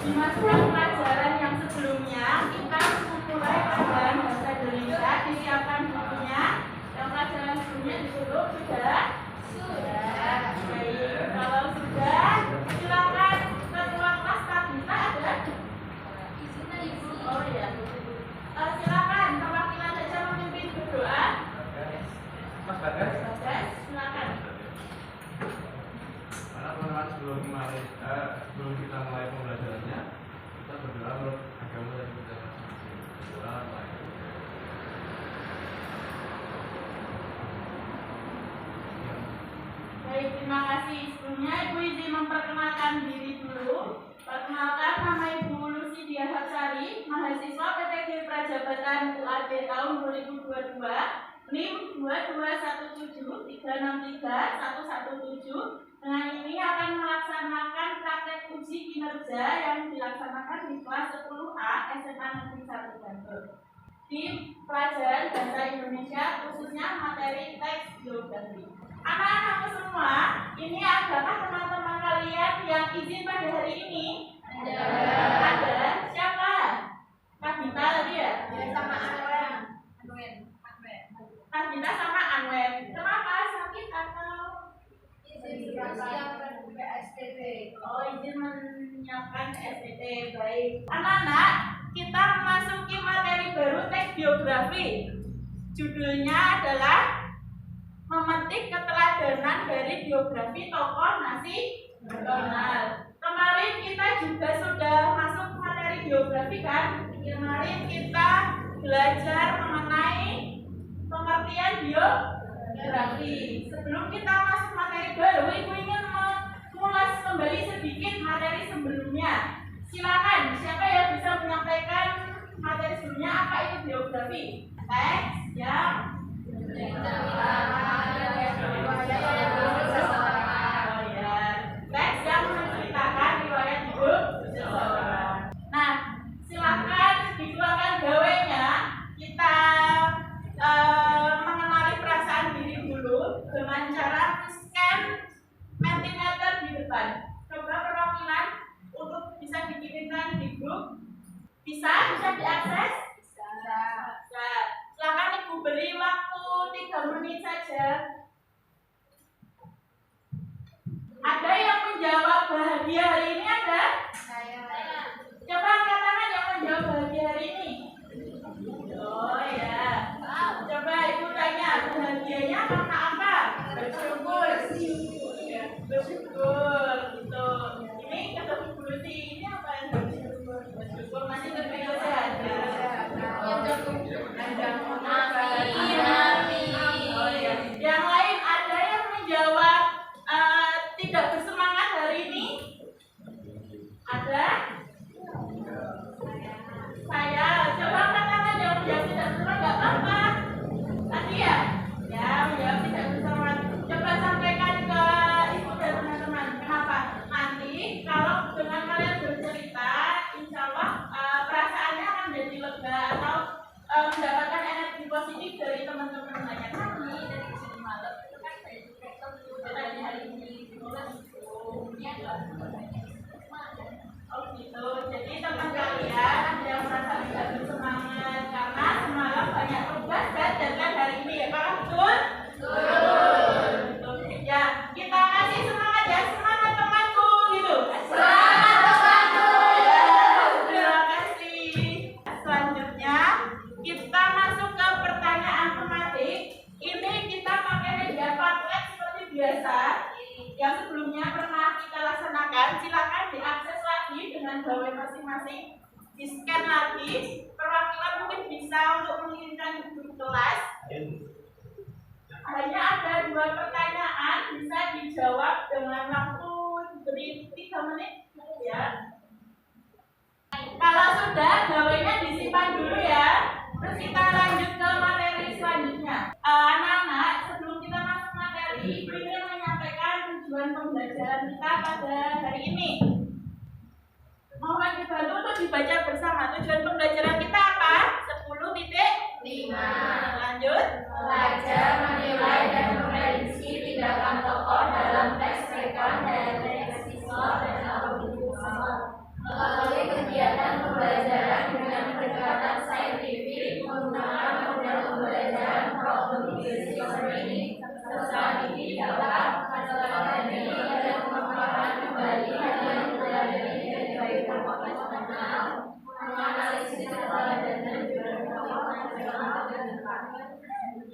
Di masa pelajaran yang sebelumnya kita memulai pelajaran bahasa Indonesia, disiapkan bukunya. Yang pelajaran sebelumnya disuruh sudah? Sudah. Baik, kalau sudah, silakan ketua kelas Tabita ada? Oh iya. Silakan perwakilan saja memimpin berdoa. Mas Bagas. Bagas, silakan. Teman-teman sebelum kita mulai pembelajarannya, kita berdoa menurut agama dan kita masing-masing. Berdoa mulai. Baik, terima kasih. Sebelumnya Ibu izin memperkenalkan diri dulu. Perkenalkan, nama Ibu Lucy Diahapsari, mahasiswa PTG Prajabatan UAD tahun 2022, NIM 2217363-117. Dengan ini akan melaksanakan praktek uji kinerja yang dilaksanakan di kelas 10A SMA Negeri 1 Bantul. Di pelajaran bahasa Indonesia, khususnya materi teks geografi. Anak-anakku semua, ini adakah teman-teman kalian yang izin pada hari ini? Ada. Siapa? Tabita tadi ya? Sama Anwen. Tabita sama Anwen. Kenapa? Sakit atau? Izin menyiapkan STT. Oh, izin menyiapkan STT. Baik. Anak-anak, kita memasuki materi baru teks geografi. Judulnya adalah memetik keteladanan dari biografi tokoh nasional. Kemarin kita juga sudah masuk materi biografi kan? Kemarin kita belajar mengenai pengertian biografi. Sebelum kita masuk materi baru, Ibu ingin mengulas kembali sedikit materi sebelumnya. Silakan, siapa yang bisa menyampaikan materi sebelumnya apa itu biografi? Teks yang teks yang menceritakan riwayat hidup seseorang. Nah, silakan dikeluarkan gawainya. Kita mengenali perasaan diri dulu dengan cara scan mentimeter di depan. Coba perwakilan untuk bisa dikirimkan di grup. Bisa diakses? Bisa. Silakan Ibu beri waktu 3 menit saja. Ada yang menjawab bahagia hari ini ada? Saya. Coba angkat tangan yang menjawab bahagia hari ini. Oh ya. Coba Ibu tanya bahagianya karena apa? Bersyukur. Bersyukur. Gitu. Ini kata Ibu Lucy ini apa yang bersyukur? Bersyukur masih terpilih sehat. Yang lain ada yang menjawab tidak bersemangat hari ini? Ada? Saya. Coba angkat tangan yang menjawab tidak bersemangat, nggak apa-apa. Tadi ya? Ya, menjawab tidak bersemangat. Coba sampaikan ke ibu dan teman-teman. Kenapa? Nanti kalau dengan kalian bercerita, insya Allah perasaannya akan jadi lega atau mendapatkan energi positif dari teman-teman lainnya. Kami dari sini malam itu kan saya juga dari hari ini oh gitu. Jadi teman kalian yang merasa tidak bersemangat karena semalam banyak tugas dan deadline hari ini ya, Pak, betul? Betul. Ya, kita kasih semangat ya, semangat temanku gitu. Semangat temanku. Ya, terima kasih. Selanjutnya kita masuk ke pertanyaan tematik. Ini kita pakai media Padlet seperti biasa yang sebelumnya pernah kita laksanakan. Silakan diakses lagi dengan gawai masing-masing, di scan lagi. Perwakilan mungkin bisa untuk mengirimkan ke grup kelas. Hanya ada 2 pertanyaan, bisa dijawab dengan waktu diberi 3 menit ya. Kalau sudah, gawainya disimpan dulu ya. Terus kita lanjut ke materi selanjutnya. Anak-anak, sebelum kita masuk materi, ingin menyampaikan tujuan pembelajaran kita pada hari ini. Mohon dibantu untuk dibaca bersama. Tujuan pembelajaran kita apa? 10.5. Lanjut. Belajar menilai dan memprediksi tindakan tokoh dalam teks rekam dan teks visual dan audiovisual melalui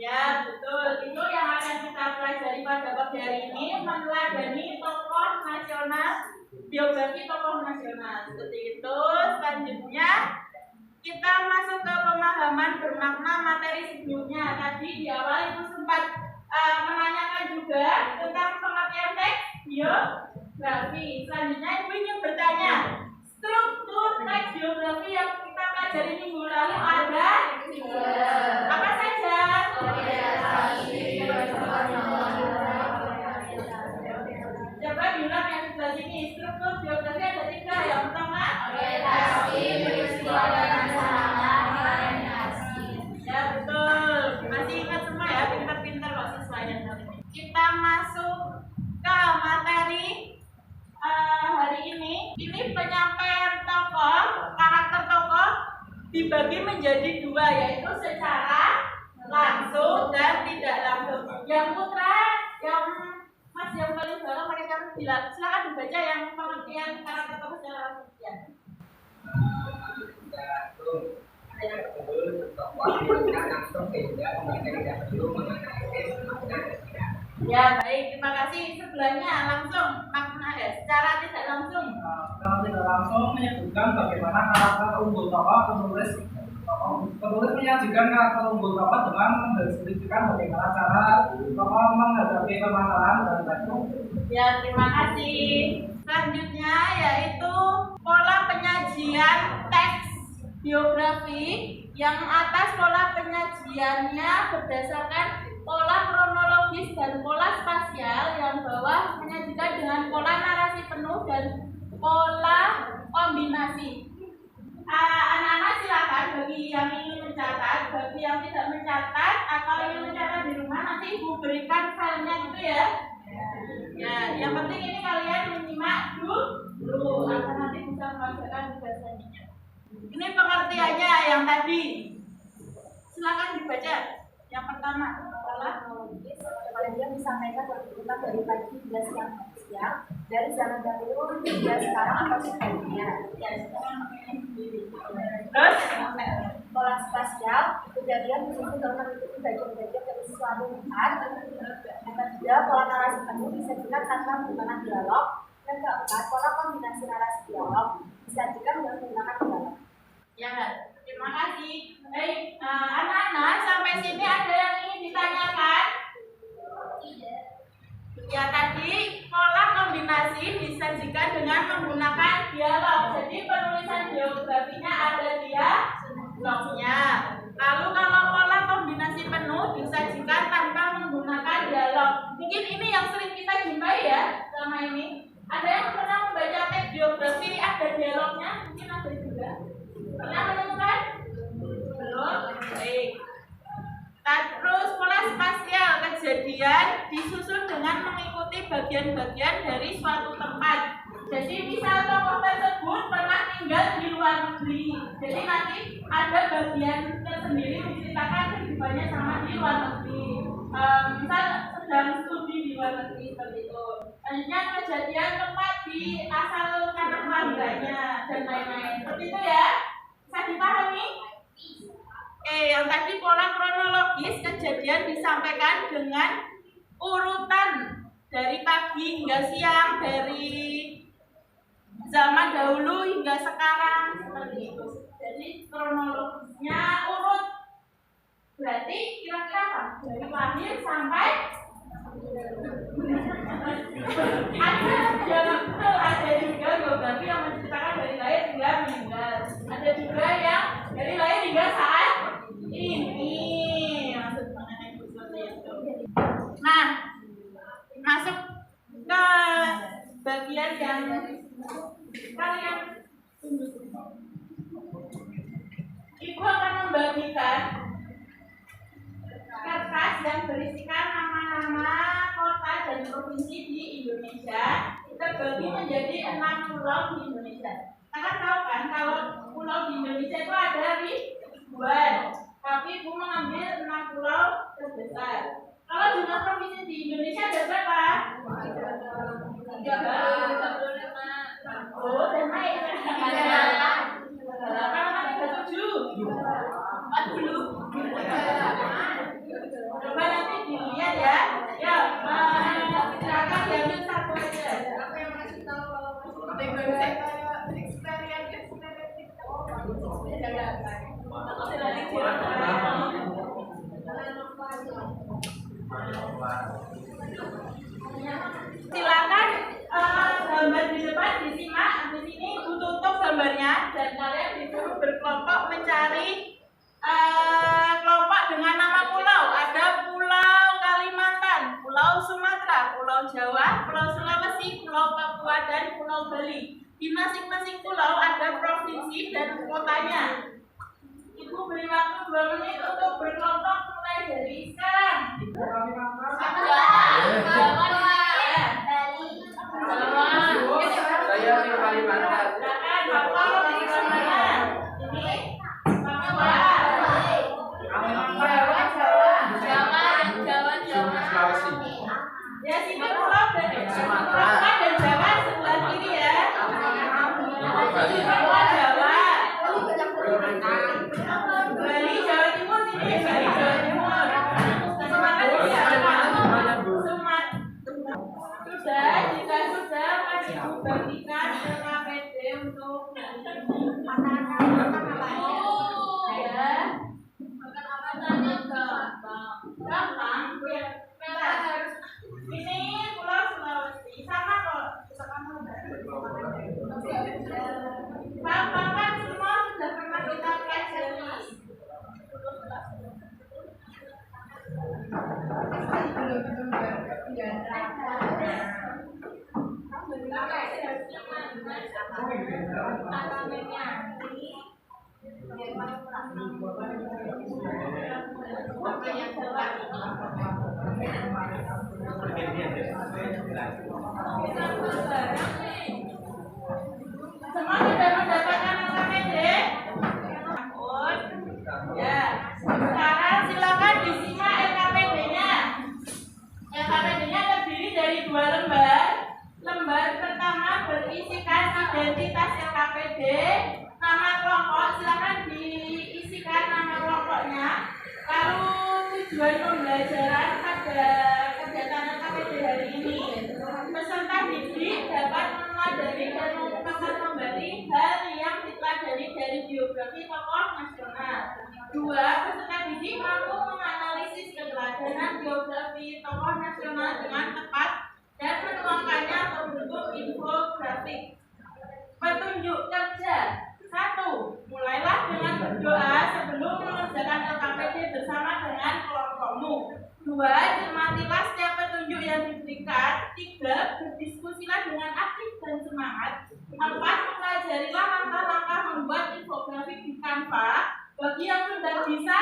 Ya, betul. Itu yang akan kita pelajari pada pagi hari ini, meneladani tokoh nasional, biografi tokoh nasional. Seperti itu. Selanjutnya kita masuk ke pemahaman bermakna materi sebelumnya. Tadi di awal Ibu sempat menanyakan juga tentang pengertian teks biografi. Selanjutnya Ibu ingin bertanya, struktur teks biografi yang kita pelajari minggu lalu ada apa saja? Coba diulang yang sebelah sini. Struktur biografi ada 3. Yang pertama, ya betul. Masih ingat semua ya, pintar-pintar kok sesuaian. Kita masuk ke materi hari ini. Ini penyampaian tokoh, karakter tokoh dibagi menjadi 2, yaitu secara langsung dan tidak langsung. Yang putra, yang Mas yang paling bawah mereka harus bilang. Silakan dibaca yang pengertian karakter tokoh secara langsung. Ya baik, terima kasih. Sebelahnya langsung makna ya, secara tidak langsung. Secara tidak langsung menyebutkan bagaimana karakter unggul tokoh penulis menyajikan karakter unggul tokoh dengan mendeskripsikan bagaimana cara tokoh menghadapi permasalahan dan lain-lain. Ya terima kasih. Selanjutnya yaitu pola penyajian teks biografi. Yang atas pola penyajiannya berdasarkan pola kronologis dan pola spasial, yang bawah menyajikan dengan pola narasi penuh dan pola kombinasi. Anak-anak silakan bagi yang ingin mencatat, bagi yang tidak mencatat atau ingin mencatat di rumah nanti Ibu berikan filenya gitu ya. Ya, yang penting ini kalian menyimak dulu agar nanti bisa mengerjakan tugas selanjutnya. Ini pengertiannya yang tadi. Silakan dibaca. Yang pertama adalah Dia disampaikan berurutan dari pagi hingga siang, dari zaman dahulu hingga sekarang atau sebaliknya. ya sekarang Terus pola spasial, kejadian disusun dalam mengikuti bagian-bagian dari suatu tempat. Yang ketiga, pola narasi penuh disajikan tanpa menggunakan dialog. Yang keempat, pola kombinasi narasi dialog disajikan dengan menggunakan dialog. Ya, terima kasih. Baik, anak-anak sampai sini ada yang ingin ditanyakan? Ya, tadi pola kombinasi disajikan dengan menggunakan dialog. Jadi penulisan biografinya ada dialognya. Lalu kalau pola kombinasi penuh disajikan tanpa menggunakan dialog. Mungkin ini yang sering kita jumpai ya selama ini. Ada yang pernah membaca teks biografi ada dialognya? Mungkin ada juga. Pernah menemukan? Belum? Baik. Terus pola spasial, kejadian disusun dengan mengikuti bagian-bagian dari suatu tempat. Jadi misal tokoh tersebut pernah tinggal di luar negeri. Jadi nanti ada bagian tersendiri menceritakan kehidupannya sama di luar negeri. Misal sedang studi di luar negeri seperti itu. Selanjutnya kejadian tempat di asal tanah keluarganya dan lain-lain. Seperti itu ya. Bisa dipahami? Yang tadi pola kronologis kejadian disampaikan dengan urutan dari pagi hingga siang, dari zaman dahulu hingga sekarang, seperti itu. Jadi kronologisnya urut. Berarti kira-kira apa? Dari lahir sampai ada juga biografi yang menceritakan dari lahir hingga meninggal. Ada juga yang dari lahir hingga saat ini. Maksud mengenai seperti itu. Nah, masuk ke bagian yang kalian tunggu. Ibu akan membagikan kertas yang berisikan nama-nama kota dan provinsi di Indonesia. Terbagi menjadi 6 pulau di Indonesia. Kalian tahu kan kalau pulau di Indonesia itu ada ribuan, tapi Ibu mengambil 6 pulau terbesar. Kalau jumlah provinsi di Indonesia ada berapa? 35. Oh, dan naik. 38, 37, 40. dan kalian disuruh berkelompok mencari kelompok dengan nama pulau. Ada Pulau Kalimantan, Pulau Sumatera, Pulau Jawa, Pulau Sulawesi, Pulau Papua, dan Pulau Bali. Di masing-masing pulau ada provinsi dan kotanya. Ibu beri waktu 2 menit untuk berkelompok mulai dari sekarang. Saya di Kalimantan. Sulawesi. Ya, sini pulau Sumatera dan Jawa sebelah kiri ya. Pulau Jawa. Bali, Jawa Timur sini. Bali, Jawa Timur. Sudah, jika sudah, mari bagikan ke KPD untuk ya. Gampang. Ini Pulau Sulawesi sama kok. Gampang kan, semua sudah pernah kita pelajari. Semua sudah mendapatkan KPD? Ya. Sekarang silakan disimak LKPD-nya. LKPD-nya terdiri dari 2 lembar. Lembar pertama berisikan identitas LKPD, nama kelompok, silakan diisikan nama kelompoknya. Lalu tujuan pembelajaran pada kegiatan LKPD hari ini. Peserta didik dapat meneladani dan memberi hal yang dipelajari dari biografi tokoh nasional. 2. Peserta didik mampu menganalisis keteladanan biografi tokoh nasional dengan tepat dan menuangkannya berbentuk infografik. Petunjuk kerja. 1. Mulailah dengan berdoa sebelum mengerjakan LKPD bersama dengan kelompokmu. 2. Cermatilah setiap petunjuk yang diberikan. 3. Berdiskusilah dengan aktif dan semangat. 4. Pelajarilah langkah-langkah membuat infografik di Canva. Bagi yang sudah bisa,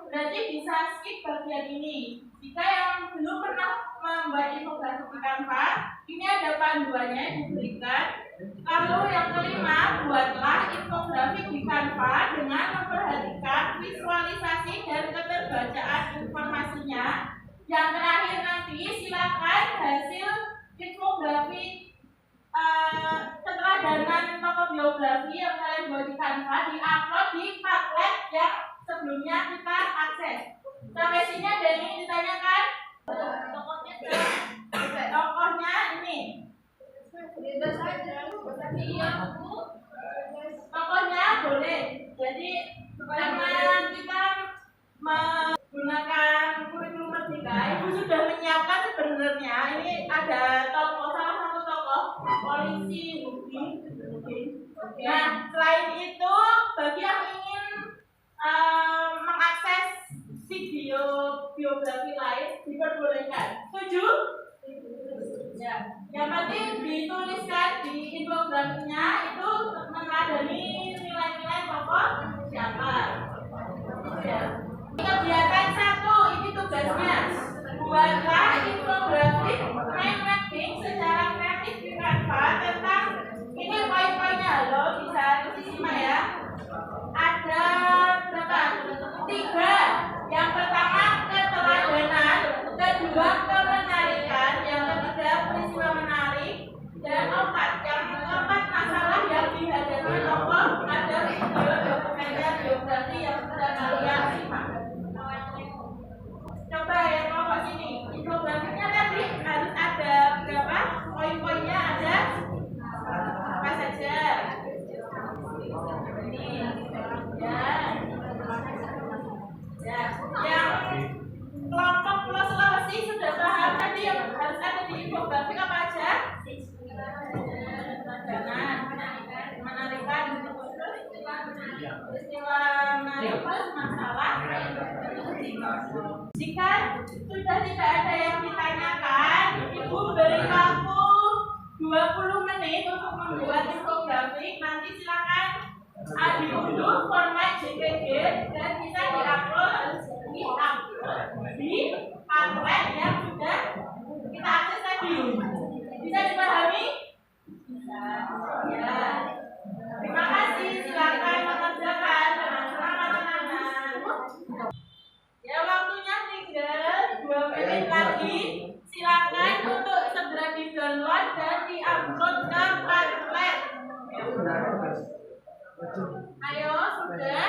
berarti bisa skip bagian ini. Jika yang belum pernah membuat infografik di Canva, ini ada panduannya yang diberikan. Lalu yang kelima, buatlah infografik di Canva dengan memperhatikan visualisasi dan keterbacaan informasinya. Yang terakhir nanti silakan hasil infografik keteladanan tokoh biografi yang kalian buat di Canva di-upload di Padlet yang sebelumnya kita akses. Sampai sini ada yang ingin ditanyakan? Tokohnya ini. Tokohnya boleh. Jadi karena kita menggunakan kurikulum Merdeka, Ibu sudah menyiapkan sebenarnya ini ada tokoh, salah satu tokoh polisi mungkin. Nah, selain itu bagi yang ingin mengakses video biografi lain diperbolehkan. Setuju? Ya. Yang penting dituliskan di infografinya itu meneladani nilai-nilai tokoh siapa. Ya. Kegiatan 1 ini tugasnya. Buatlah infografik mind mapping secara kreatif di Canva tentang ini poin-poinnya loh, bisa disimak ya. Ada berapa? 3. Yang pertama keteladanan, kedua kemenarikan, yang ketiga peristiwa menarik, dan 4 yang keempat masalah yang dihadapi tokoh. Ada video dokumenter biografi yang sudah kalian simak. Coba yang kelompok sini, infografiknya tadi harus ada berapa? Poin-poinnya ada apa saja? Ini ya, yang kelompok Pulau Sulawesi sudah paham tadi yang harus ada di infografik apa aja? Menarikan, peristiwa menyangkut masalah. Jika sudah tidak ada yang ditanyakan, Ibu beri waktu 20 menit untuk membuat infografik. Nanti silakan diunduh format JPG dan bisa diupload di pamflet yang sudah kita akses tadi. Bisa dipahami? Bisa. Ya. Terima kasih. Silakan mengerjakan dengan semangat anak-anak. Ya, waktunya tinggal 2 menit lagi. Silakan untuk segera di-download dan di-upload ke pamflet. Ayo, sudah.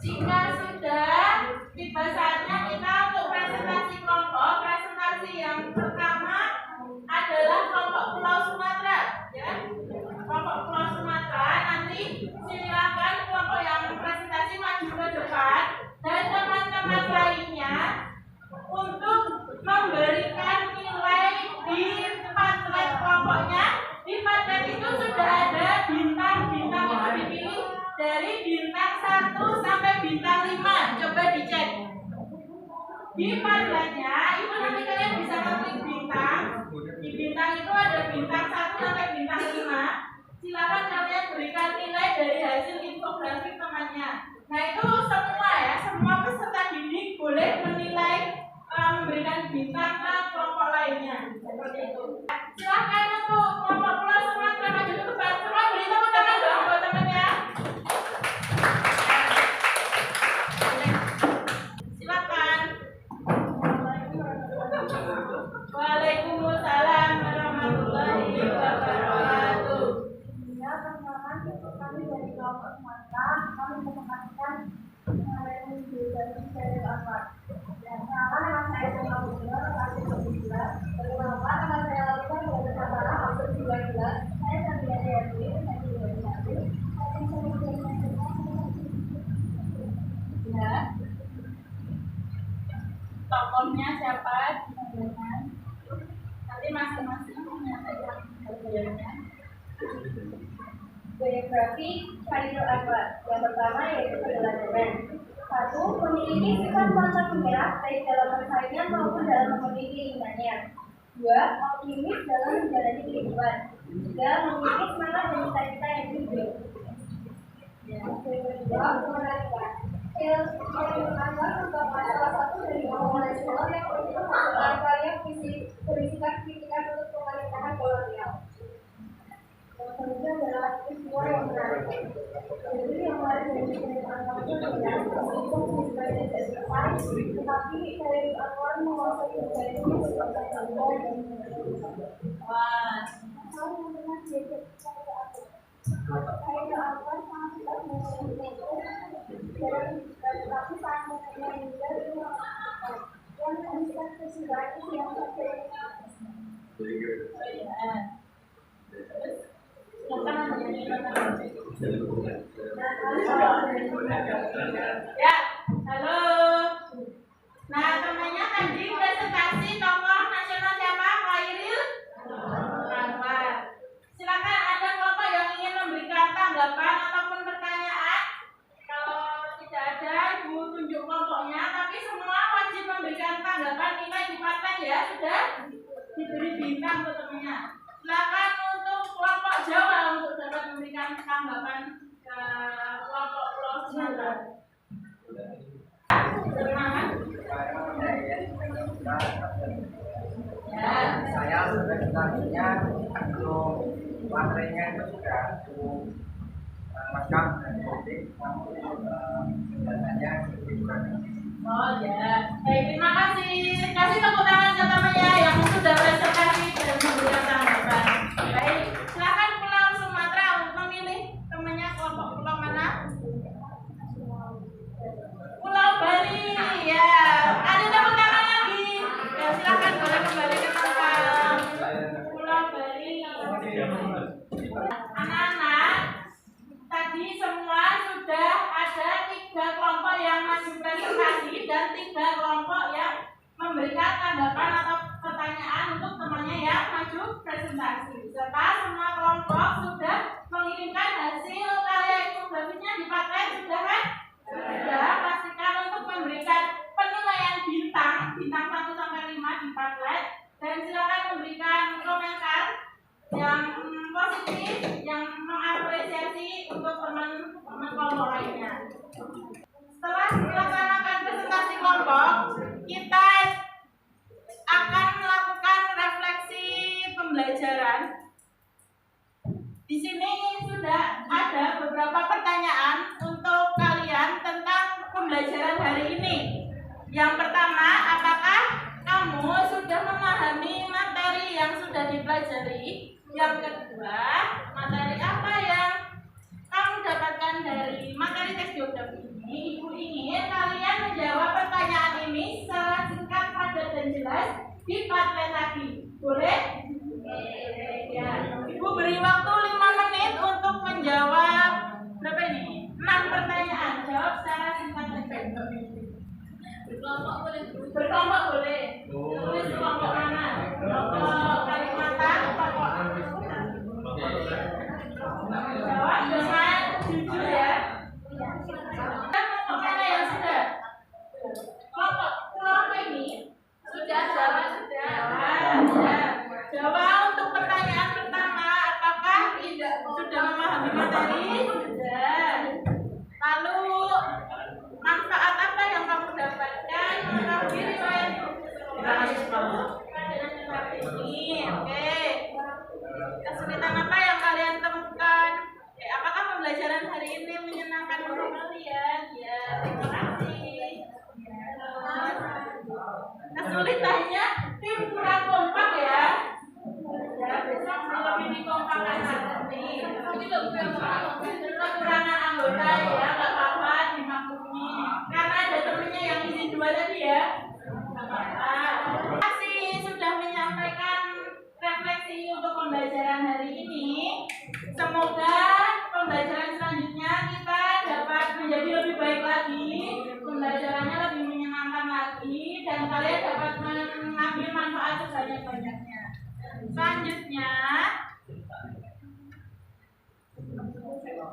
Jika sudah, tiba saatnya kita untuk presentasi kelompok. Presentasi yang pertama adalah kelompok Pulau Sumatera. Ya, kelompok Pulau Sumatera. Nanti silakan kelompok yang presentasi maju ke depan dan teman-teman lainnya untuk memberikan nilai di pamflet kelompoknya. Di pamflet itu sudah ada bintang-bintang yang dipilih dari bintang 1 sampai bintang 5. Coba dicek. Di pamfletnya itu nanti kalian bisa klik bintang. Di bintang itu ada bintang 1 sampai bintang 5. Silakan kalian berikan nilai dari hasil infografik temannya. Nah, itu semua ya, semua peserta didik boleh menilai, memberikan bintang ke kelompok lainnya. Seperti itu. Silakan untuk kelompok Pulau Sumatera maju ke depan. Semua beri tepuk tangan dong buat temannya. Silakan. Waalaikumsalam warahmatullahi wabarakatuh. Ya, perkenalkan kami dari kelompok Sumatera. Kami memperhatikan mengenai dari apa. Dan kenalkan nama saya Sema Bukino, kelas 12. Perkenalkan nama saya Lalita dari Sabara, kelas 12. Saya Santia Dewi, saya juga dari Ya. Tokohnya siapa? Ditanyakan. Nanti masing-masing menyatakan bagiannya. Biografi Khairul Anwar. Yang pertama yaitu perjalanan. 1. Memiliki sifat pantang menyerah baik dalam persaingan maupun dalam memenuhi keinginannya. 2. Optimis dalam menjalani kehidupan. 3. Memiliki semangat dan cita-cita yang tinggi. Yang kedua, kemenangan. Khairul Anwar merupakan salah satu dari orang nasional yang menghasilkan karya berisikan kritikan untuk pemerintahan kolonial. Yang kedua adalah peristiwa yang menarik. Jadi yang menarik dari Khairul Anwar itu adalah meskipun sebenarnya tidak tertarik, tetapi Khairul Anwar menguasai berbagai seperti contoh dan Wah. hal yang pernah diajak Khairul Anwar sangat tidak menyentuh tetapi sangat mengenai yang mengisahkan kesudahan yang terjadi. Ya, halo. Nah, temannya tadi presentasi tokoh nasional siapa? Khairul Anwar. Silakan ada kelompok yang ingin memberikan tanggapan ataupun pertanyaan. Kalau tidak ada, Ibu tunjuk kelompoknya. Tapi semua wajib memberikan tanggapan nilai di pamflet ya. Sudah diberi bintang untuk temannya. Silakan untuk kelompok Jawa untuk dapat memberikan tanggapan ke kelompok Pulau Sumatera. Ya. Saya sudah ditanya untuk materinya itu sudah lengkap dan penting, namun datanya kurang. Oh ya, baik, terima kasih. Kasih tepuk tangan ke temannya yang sudah presentasi dan memberikan tanggapan. Baik, silakan Pulau Sumatera untuk memilih temannya kelompok pulau mana? Pulau Bali, ya. Ada tepuk tangan lagi. Ya, silakan boleh kembali ke tempat. Pulau Bali. Anak-anak, tadi semua sudah ada 3 kelompok yang maju presentasi dan 3 kelompok yang memberikan tanggapan atau pertanyaan kelompok lainnya. Setelah melaksanakan presentasi kelompok, kita akan melakukan refleksi pembelajaran. Di sini sudah ada beberapa pertanyaan untuk kalian tentang pembelajaran hari ini. Yang pertama, apakah kamu sudah memahami materi yang sudah dipelajari? Yang kedua, materi apa yang kamu dapatkan dari materi tes geografi ini? Ibu ingin kalian menjawab pertanyaan ini secara singkat, padat, dan jelas di Padlet tadi. Boleh? Ya. Ibu beri waktu 5 menit untuk menjawab berapa ini? 6 pertanyaan. Jawab secara singkat dan padat. Berkelompok boleh. Berkelompok boleh. Tulis kelompok mana? Kelompok Kalimantan, kelompok jawab dengan jujur ya. Kelompok mana yang sudah? Kelompok ini sudah jawab sudah. Jawab untuk pertanyaan pertama, apakah sudah memahami materi? Sudah. Lalu manfaat apa yang kamu dapatkan melalui riwayat ini? Oke. Kesulitan apa yang kalian temukan? Apakah pembelajaran hari ini menyenangkan untuk kalian? Ya, terima kasih. Kesulitannya tim kurang kompak ya. Ya, besok lebih dikompakkan lagi. Kekurangan anggota ya, nggak apa-apa, dimaklumi. Karena ada temennya yang izin 2 tadi ya. Nggak apa-apa. Terima kasih sudah menyampaikan refleksi untuk pembelajaran hari ini. Semoga pembelajaran selanjutnya kita dapat menjadi lebih baik lagi, pembelajarannya lebih menyenangkan lagi, dan kalian dapat mengambil manfaat sebanyak-banyaknya. Selanjutnya,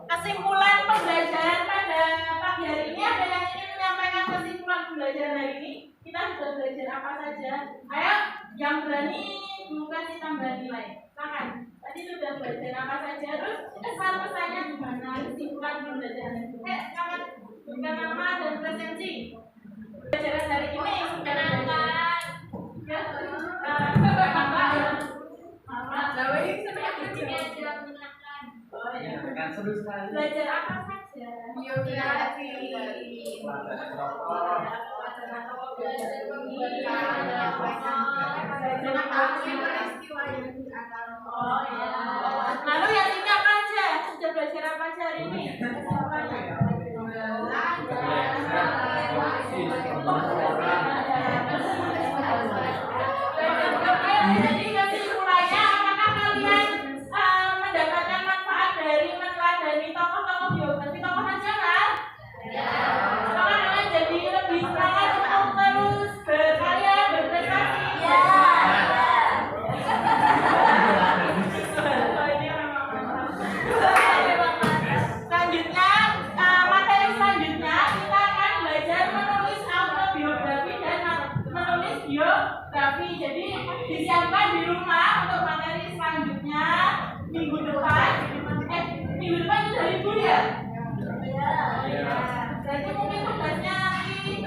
kesimpulan pembelajaran pada pagi hari ini, ada yang ingin menyampaikan kesimpulan pembelajaran hari ini? Kita sudah belajar apa saja? Ayo, yang berani dulu kasih tambahan nilai. Silakan. Tadi sudah belajar apa saja, terus pesan-pesannya gimana? Kesimpulan pembelajaran ini. Silakan berikan nama dan presensi. Pembelajaran hari ini sudah belajar. Ya, belajar apa saja? Biografi, lalu yang ini apa aja? Sudah belajar apa aja hari ini? Jadi kesimpulannya, apakah kalian mendapatkan manfaat dari meneladani tokoh-tokoh biografi tokoh nasional? Apakah kalian jadi lebih semangat untuk terus berkarya, berprestasi? Ya. Selanjutnya, materi selanjutnya kita akan belajar menulis autobiografi dan menulis biografi. Jadi disiapkan di rumah untuk materi selanjutnya minggu depan. Minggu depan itu hari Ibu ya? Iya. Jadi mungkin tugasnya nanti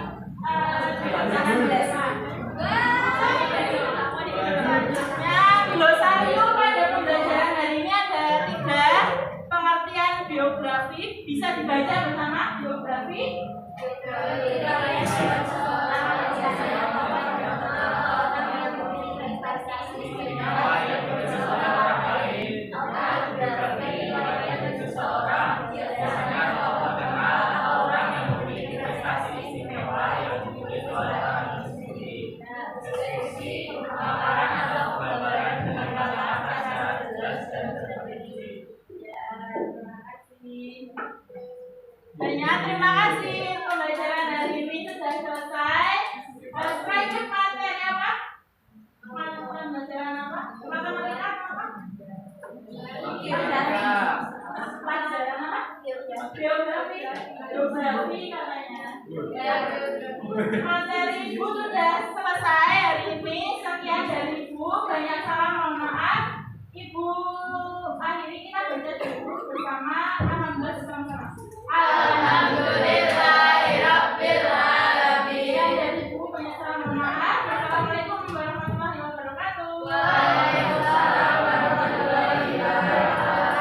selanjutnya glosarium pada pembelajaran hari ini ada 3 pengertian biografi. Bisa dibaca bersama biografi. Terima kasih. Pembelajaran hari ini sudah selesai. Selanjutnya materi apa? Pembelajaran apa? Matematika apa? Pelajaran apa? Geografi. Geografi katanya. Materi Ibu sudah selesai hari ini. Sekian dari Ibu. Banyak salah, mohon maaf. Ibu akhiri kita baca dulu bersama 16 sama-sama. banyak salah